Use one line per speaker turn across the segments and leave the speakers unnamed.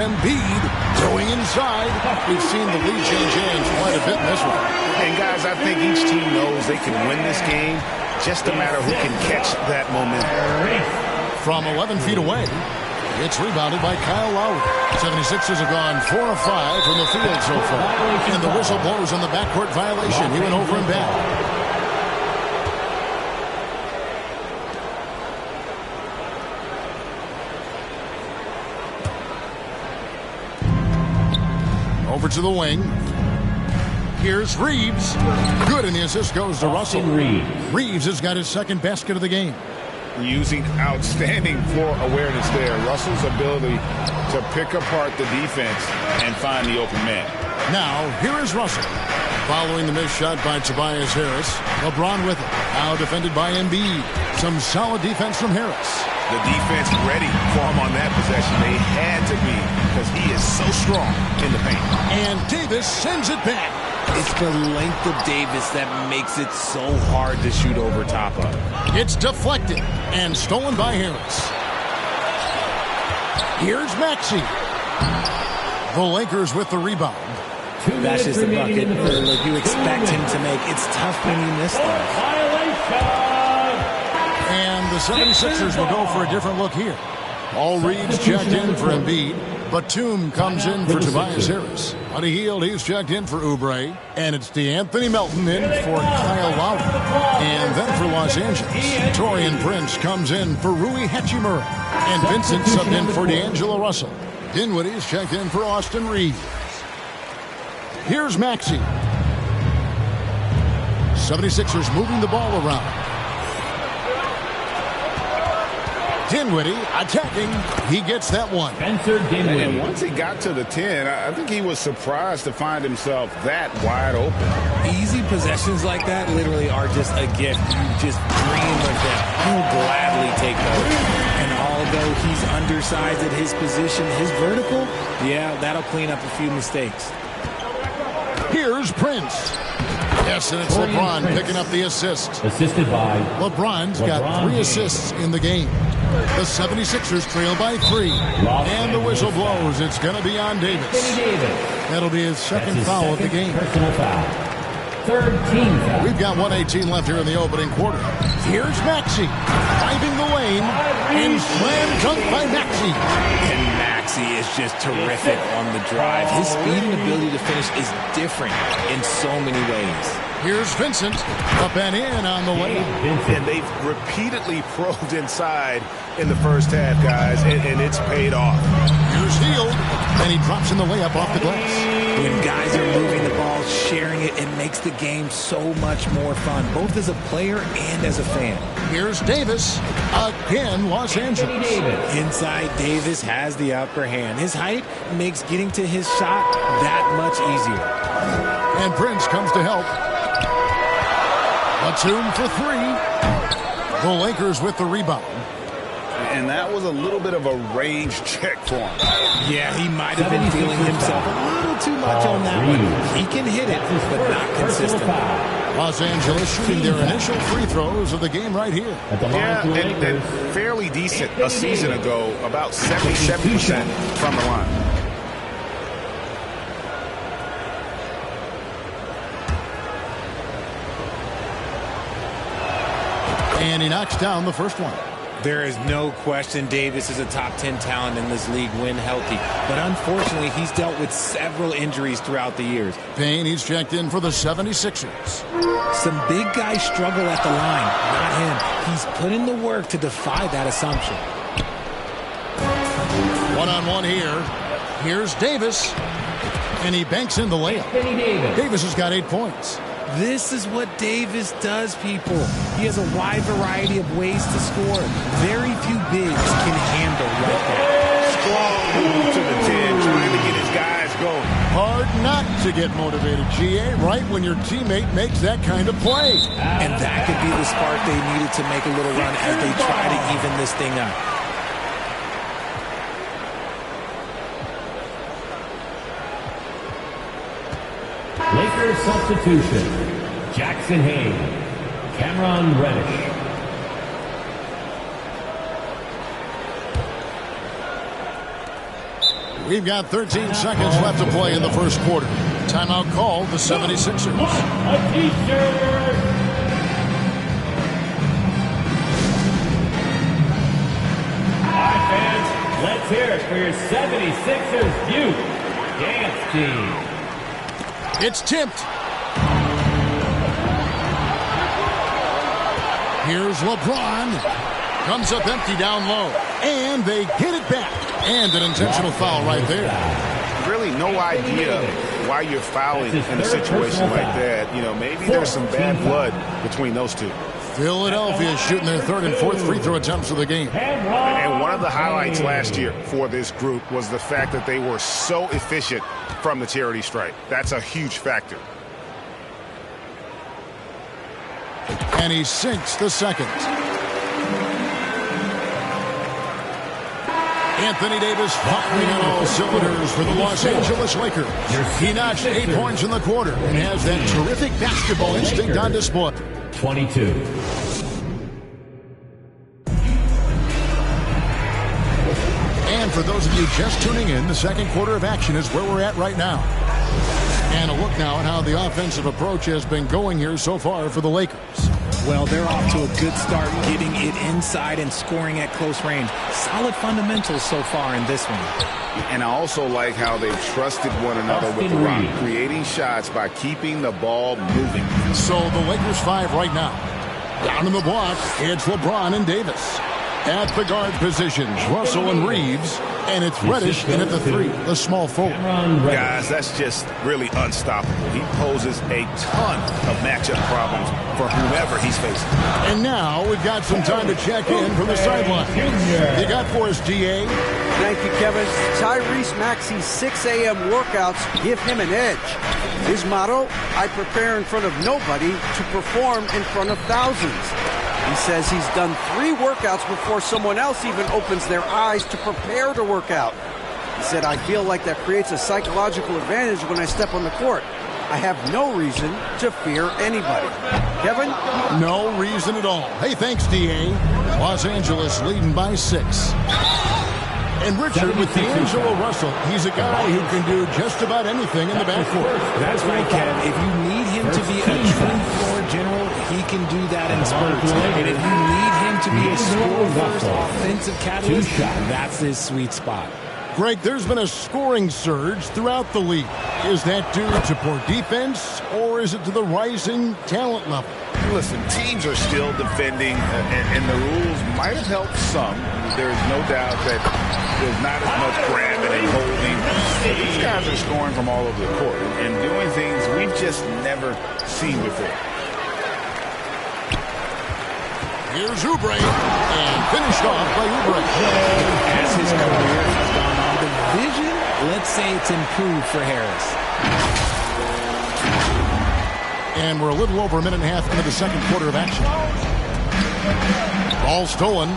Embiid going inside. We've seen the lead change hands quite a bit in this one.
And guys, I think each team knows they can win this game. Just a matter who can catch that momentum.
From 11 feet away, it's rebounded by Kyle Lowry. 76ers have gone 4 of 5 from the field so far. And the whistle blows on the backcourt violation. He went over and back. Over to the wing. Here's Reeves. Good, and the assist goes to Russell. Reeves has got his second basket of the game.
Using outstanding floor awareness there. Russell's ability to pick apart the defense and find the open man.
Now, here is Russell. Following the missed shot by Tobias Harris. LeBron with it. Now defended by Embiid. Some solid defense from Harris.
The defense ready for him on that possession. They had to be, because he is so strong in the paint.
And Davis sends it back.
It's the length of Davis that makes it so hard to shoot over top of.
It's deflected and stolen by Harris. Here's Maxey. The Lakers with the rebound.
That's just a bucket that you expect him to make. It's tough when you miss that.
And the 76ers will go for a different look here. All Reeves checked in for Embiid. Batum comes in for Tobias Harris. Buddy Hield, he's checked in for Oubre. And it's DeAnthony Melton in for Kyle Lowry. And then for Los Angeles, Taurean Prince comes in for Rui Hachimura. And Vincent subbed in for D'Angelo Russell. Dinwiddie's checked in for Austin Reeves. Here's Maxey. 76ers moving the ball around. Dinwiddie attacking. He gets that one.
And once he got to the 10, I think he was surprised to find himself that wide open.
Easy possessions like that literally are just a gift. You just dream of them. He'll gladly take those. And although he's undersized at his position, his vertical, yeah, that'll clean up a few mistakes.
Here's Prince. Yes, and it's LeBron picking up the assist.
Assisted by
LeBron's got 3 assists in the game. The 76ers trail by 3. And the whistle blows. It's going to be on Davis. That'll be his second foul of the game.
Personal foul. Third team foul.
We've got 1:18 left here in the opening quarter. Here's Maxey. Driving the lane. And slam dunk by Maxey.
And Maxey is just terrific on the drive. His speed and ability to finish is different in so many ways.
Here's Vincent. Up and in on the layup.
And they've repeatedly probed inside in the first half, guys, and it's paid off.
Here's Hield. And he drops in the layup off the glass.
When guys are moving the ball, sharing it, it makes the game so much more fun, both as a player and as a fan.
Here's Davis. Again, Los Angeles.
Inside, Davis has the upper hand. His height makes getting to his shot that much easier.
And Prince comes to help. Batum for 3. The Lakers with the rebound.
And that was a little bit of a range check for him.
Yeah, he might have been feeling himself a little too much on that one. He can hit it, but not consistently.
Los Angeles shooting their initial free throws of the game right here.
Yeah, and fairly decent a season ago, about 77% from the line.
And he knocks down the first one.
There is no question Davis is a top 10 talent in this league when healthy. But unfortunately, he's dealt with several injuries throughout the years.
Payne, he's checked in for the 76ers.
Some big guys struggle at the line, not him. He's put in the work to defy that assumption.
One-on-one here. Here's Davis. And he banks in the layup. Davis has got 8 points.
This is what Davis does, people. He has a wide variety of ways to score. Very few bigs can handle like that.
Strong move to the 10, trying to get his guys going.
Hard not to get motivated, GA, right when your teammate makes that kind of play.
And that could be the spark they needed to make a little run as they try to even this thing up.
Lakers substitution. Jackson Hayes. Cameron Reddish.
We've got 13 seconds left to play in the first quarter. Timeout called the 76ers.
A t-shirt. Hi, fans. Let's hear it for your 76ers youth dance team.
It's tipped. Here's LeBron. Comes up empty down low. And they get it back. And an intentional foul right there.
Really no idea why you're fouling in a situation like that. You know, maybe there's some bad blood between those two.
Philadelphia shooting their third and fourth free throw attempts of the game.
And one of the highlights last year for this group was the fact that they were so efficient from the charity stripe. That's a huge factor.
And he sinks the second. Anthony Davis firing on all cylinders for the Los Angeles Lakers. He notched 8 points in the quarter and has that terrific basketball instinct on display.
22.
And for those of you just tuning in, the second quarter of action is where we're at right now. And a look now at how the offensive approach has been going here so far for the Lakers.
Well, they're off to a good start getting it inside and scoring at close range. Solid fundamentals so far in this one.
And I also like how they've trusted one another with the rock, creating shots by keeping the ball moving.
So the Lakers 5 right now. Down in the block, it's LeBron and Davis. At the guard positions, Russell and Reeves. And it's Reddish in at the 3, the small forward.
Guys, that's just really unstoppable. He poses a ton of matchup problems for whoever he's facing.
And now we've got some time to check in from the sideline. You got for us, DA?
Thank you, Kevin. Tyrese Maxey's 6 a.m. workouts give him an edge. His motto, I prepare in front of nobody to perform in front of thousands. He says he's done 3 workouts before someone else even opens their eyes to prepare to work out. He said, I feel like that creates a psychological advantage when I step on the court. I have no reason to fear anybody. Kevin?
No reason at all. Hey, thanks, DA. Los Angeles leading by 6. And Richard with D'Angelo Russell. He's a guy who can do just about anything in the backcourt.
That's right, Kev. If you need him to be a true floor general, he can do that in spurts. And if you need him to be a score-first offensive catalyst, that's his sweet spot.
Greg, there's been a scoring surge throughout the league. Is that due to poor defense, or is it to the rising talent level?
Listen, teams are still defending, and the rules might have helped some. There's no doubt that there's not as much grabbing and holding. But these guys are scoring from all over the court and doing things we've just never seen before.
Here's Oubre, and finished off by Oubre.
As his career has gone on, the vision, let's say it's improved for Harris.
And we're a little over a minute and a half into the second quarter of action. Ball stolen.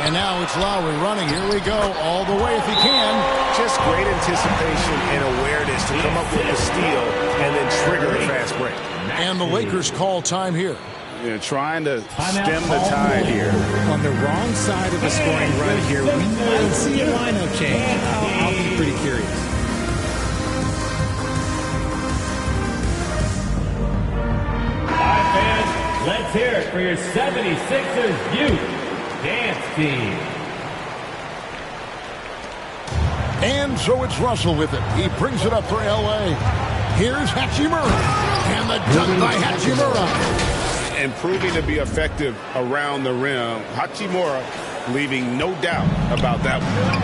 And now it's Lowry running. Here we go. All the way if he can.
Just great anticipation and awareness to come up with a steal and then trigger a fast break.
And the Lakers call time here.
You know, trying to stem the tide here.
On the wrong side of a scoring run here, we might see a lineup change. I'll be pretty curious.
Hi, fans. Let's hear it for your 76ers youth dance team.
And so it's Russell with it. He brings it up for L.A. Here's Hachimura. And the dunk by Hachimura.
And proving to be effective around the rim. Hachimura leaving no doubt about that one.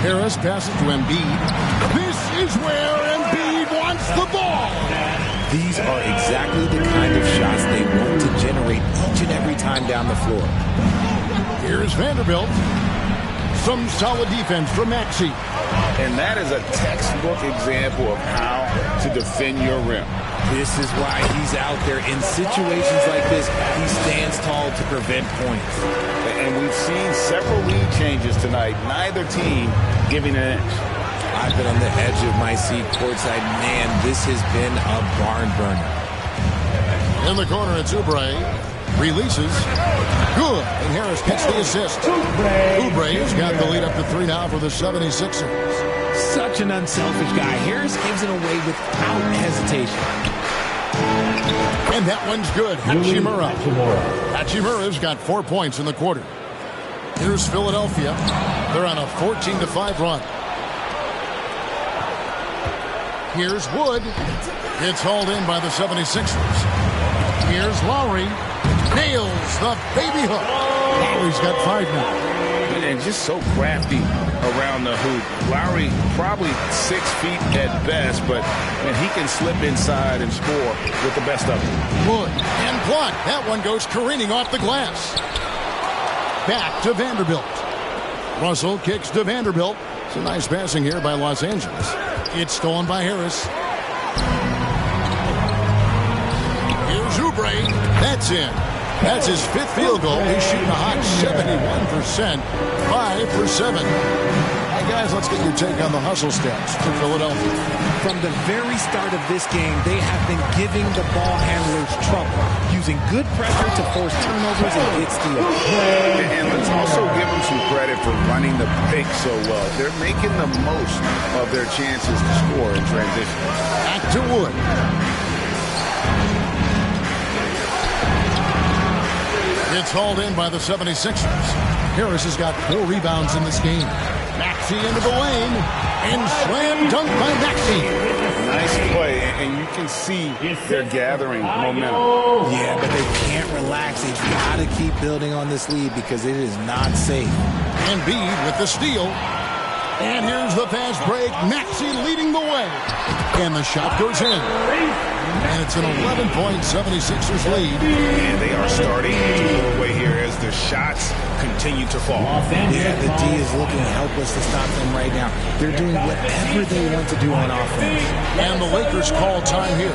Harris passes to Embiid. This is where Embiid wants the ball.
These are exactly the kind of shots they want to generate each and every time down the floor.
Here's Vanderbilt. Some solid defense from Maxey.
And that is a textbook example of how to defend your rim.
This is why he's out there in situations like this. He stands tall to prevent points.
And we've seen several lead changes tonight. Neither team giving an inch.
I've been on the edge of my seat courtside. Man, this has been a barn burner.
In the corner, it's Oubre. Releases. Good. And Harris gets the assist. Oubre has got the lead up to 3 now for the 76ers.
Such an unselfish guy. Harris gives it away without hesitation.
And that one's good. Hachimura. Hachimura's got 4 points in the quarter. Here's Philadelphia. They're on a 14-5 run. Here's Wood. It's hauled in by the 76ers. Here's Lowry. Nails the baby hook. Lowry's got 5 now.
And just so crafty around the hoop. Lowry probably 6 feet at best, but he can slip inside and score with the best of them.
Wood and block. That one goes careening off the glass. Back to Vanderbilt. Russell kicks to Vanderbilt. Some nice passing here by Los Angeles. It's stolen by Harris. Here's Oubre. That's in. That's his 5th field goal. He's shooting a hot 71%. 5 for 7. All right, guys, let's get your take on the hustle stats for Philadelphia.
From the very start of this game, they have been giving the ball handlers trouble, using good pressure to force turnovers and get steals.
And let's also give them some credit for running the pick so well. They're making the most of their chances to score in transition.
Back to Wood. It's hauled in by the 76ers. Harris has got 4 rebounds in this game. Maxey into the lane. And slam dunk by Maxey.
Nice play, and you can see they're gathering momentum.
Yeah, but they can't relax. They've got to keep building on this lead because it is not safe.
Embiid with the steal. And here's the fast break. Maxey leading the way. And the shot goes in. And it's an 11-point 76ers lead.
And they are starting to pull away here as the shots continue to fall.
Yeah, the D is looking helpless to stop them right now. They're doing whatever they want to do on offense.
And the Lakers call time here.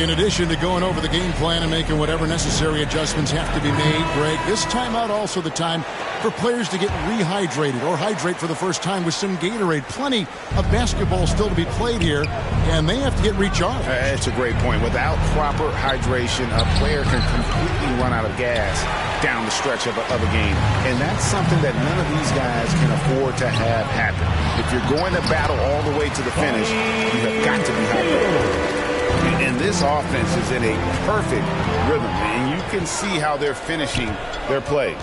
In addition to going over the game plan and making whatever necessary adjustments have to be made, Greg, this timeout also the time for players to get rehydrated or hydrate for the first time with some Gatorade. Plenty of basketball still to be played here, and they have to get recharged.
That's a great point. Without proper hydration, a player can completely run out of gas down the stretch of a game. And that's something that none of these guys can afford to have happen. If you're going to battle all the way to the finish, you have got to be hydrated. And this offense is in a perfect rhythm, and you can see how they're finishing their plays.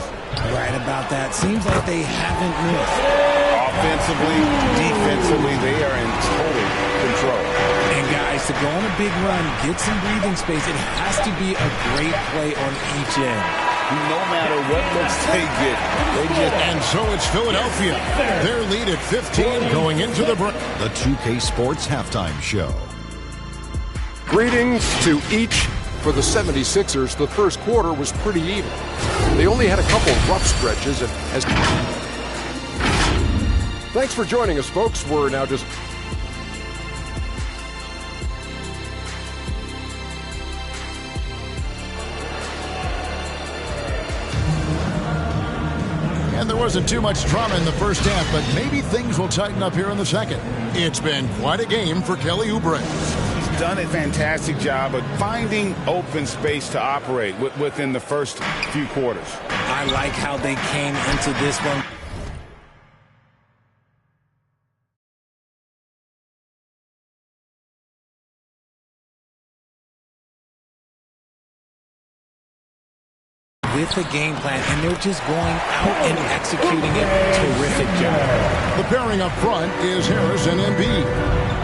Right about that. Seems like they haven't missed.
Offensively, defensively, they are in total control.
And guys, to go on a big run, get some breathing space, it has to be a great play on each end.
No matter what looks they get,
And so it's Philadelphia. Their lead at 15 going into the break.
The 2K Sports Halftime Show.
Greetings to each. For the 76ers, the first quarter was pretty even. They only had a couple of rough stretches. Thanks for joining us, folks. We're now just...
And there wasn't too much drama in the first half, but maybe things will tighten up here in the second. It's been quite a game for Kelly Oubre.
done a fantastic job of finding open space to operate within the first few quarters.
I like how they came into this one. With the game plan, and they're just going out and executing it. Terrific job.
The pairing up front is Harris and Embiid.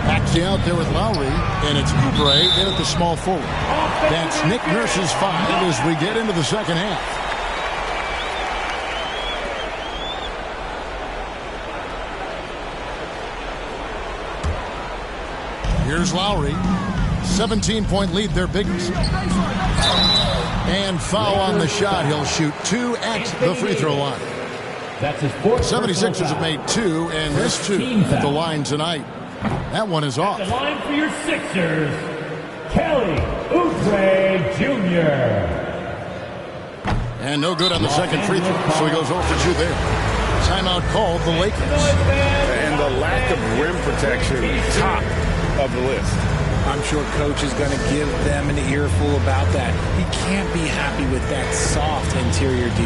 Maxey out there with Lowry, and it's Oubre in at the small forward. That's Nick Nurse's 5 as we get into the second half. Here's Lowry. 17-point lead, their biggest. And foul on the shot. He'll shoot 2 at the free throw line.
That's his fourth.
76ers have made 2 and missed 2 at the line tonight. That one is off.
The line for your Sixers, Kelly Oubre Jr.
And no good on the second free throw, so he goes 0 for 2 there. Timeout called the Lakers.
And the lack of rim protection, top of the list.
I'm sure coach is going to give them an earful about that. He can't be happy with that soft interior D.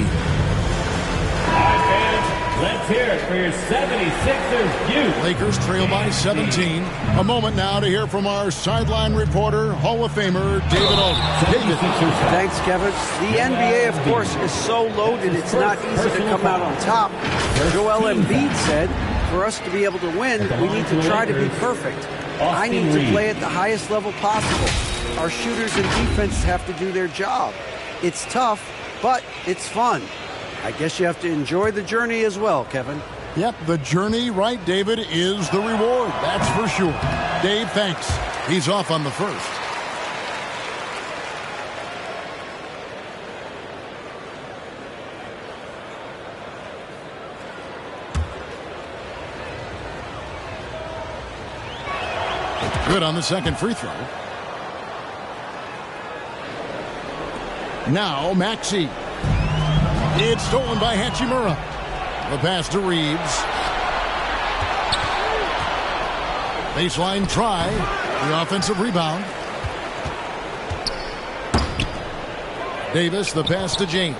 All right, fans, let's hear it for your 76ers youth.
Lakers trail by 17. A moment now to hear from our sideline reporter, Hall of Famer David Aldridge. David.
Thanks, Kevin. The NBA, of course, is so loaded it's not easy to come out on top. Joel Embiid said, for us to be able to win, we need to try to be perfect. I need to play at the highest level possible. Our shooters and defense have to do their job. It's tough, but it's fun. I guess you have to enjoy the journey as well, Kevin.
Yep, the journey, right, David, is the reward. That's for sure. Dave, thanks. He's off on the first. Good on the second free throw. Now, Maxey. It's stolen by Hachimura. The pass to Reeves. Baseline try. The offensive rebound. Davis, the pass to James.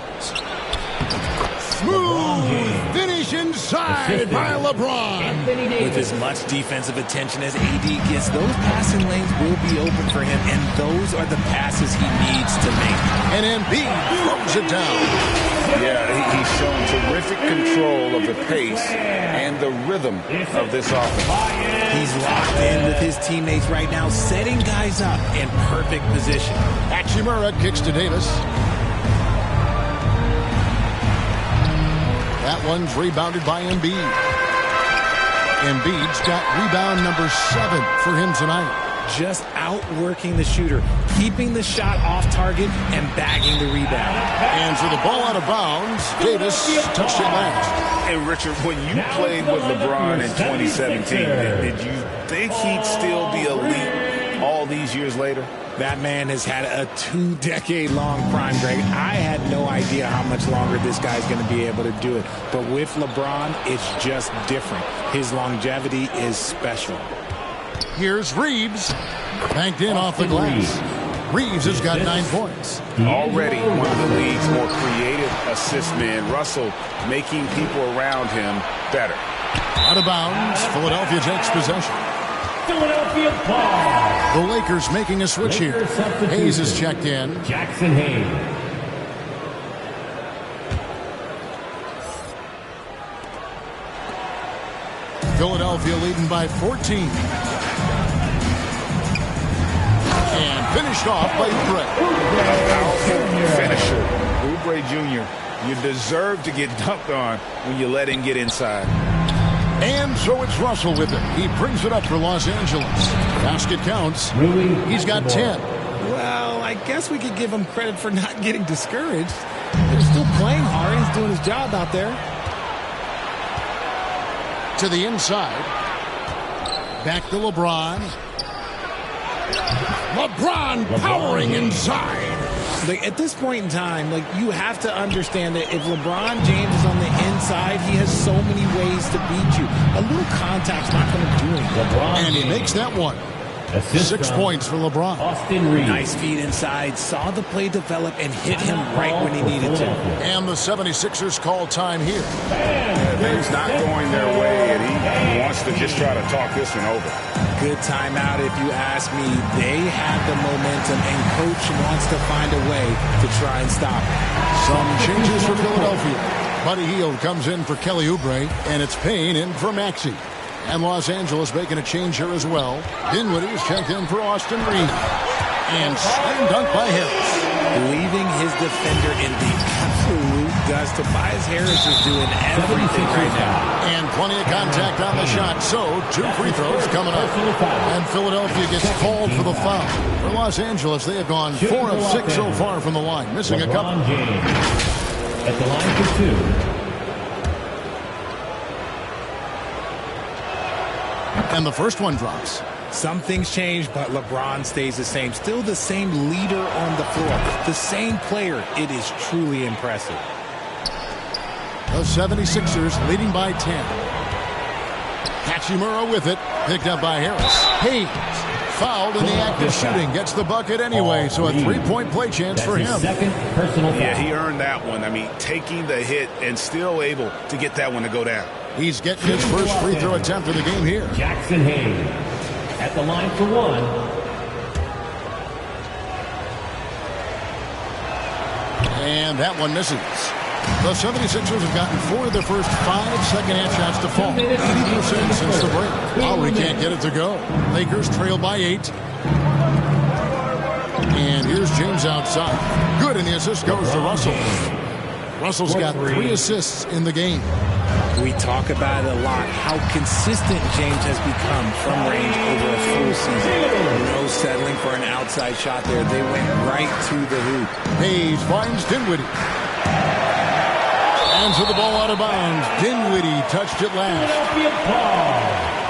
Smooth finish inside by LeBron.
With as much defensive attention as AD gets, those passing lanes will be open for him, and those are the passes he needs to make.
And Embiid throws it down.
Yeah, he's shown terrific control of the pace and the rhythm of this offense.
He's locked in with his teammates right now, setting guys up in perfect position.
Hachimura kicks to Davis. That one's rebounded by Embiid. Embiid's got rebound number 7 for him tonight.
Just outworking the shooter, keeping the shot off target, and bagging the rebound.
And for the ball out of bounds, Davis touched it last.
And Richard, when you played with LeBron in 2017, did you think he'd still be elite all these years later?
That man has had a 2-decade-long prime, Greg. I had no idea how much longer this guy's going to be able to do it. But with LeBron, it's just different. His longevity is special.
Here's Reeves. Banked in off the glass. Reeves has got 9 points.
Already one of the league's more creative assist men. Russell making people around him better.
Out of bounds. Philadelphia takes possession.
Philadelphia ball.
The Lakers making a switch here. Hayes is checked in.
Jackson Hayes.
Philadelphia leading by 14. And finished off by Oubre.
A powerful finisher. Oubre Jr., you deserve to get dunked on when you let him get inside.
And so it's Russell with it. He brings it up for Los Angeles. Basket counts. He's got 10.
Well, I guess we could give him credit for not getting discouraged. They're still playing hard. He's doing his job out there.
To the inside. Back to LeBron. LeBron powering inside.
Like, at this point in time, you have to understand that if LeBron James is on the inside, he has so many ways to beat you. A little contact's not going to do anything.
And he makes that one. 6 points for LeBron.
Austin Reeves.
Nice feed inside, saw the play develop, and hit him right when he needed to.
And the 76ers call time here.
Things not going their way, and he wants to just try to talk this one over.
Good timeout, if you ask me. They have the momentum, and coach wants to find a way to try and stop it.
Some changes for Philadelphia. Buddy Hield comes in for Kelly Oubre, and it's Payne in for Maxey. And Los Angeles making a change here as well. Dinwiddie's checked in for Austin Reeves. And slam dunk by Harris.
Leaving his defender in the absolute dust. Tobias Harris is doing everything right now.
And plenty of contact on the shot. So, 2 free throws coming up. And Philadelphia gets called for the foul. For Los Angeles, they have gone 4 of 6 so far from the line. Missing a couple.
James at the line for 2.
And the first one drops.
Some things change, but LeBron stays the same. Still the same leader on the floor. The same player. It is truly impressive.
The 76ers leading by 10. Hachimura with it. Picked up by Harris. Hayes Fouled in the act of shooting. Gets the bucket anyway, so a three-point play chance for him.
Second personal foul.
Yeah, he earned that one. I mean, taking the hit and still able to get that one to go down.
He's getting his first free throw attempt of the game here.
Jackson Hayes at the line for one.
And that one misses. The 76ers have gotten 4 of their first 5 second-half shots to fall. 80% since the break. Lowry can't get it to go. Lakers trail by 8. And here's James outside. Good, and the assist goes to Russell. Russell's got 3 assists in the game.
We talk about it a lot, how consistent James has become from range over a full season. No settling for an outside shot there. They went right to the hoop.
Hayes finds Dinwiddie. Hands the ball out of bounds. Dinwiddie touched it last.
Philadelphia ball.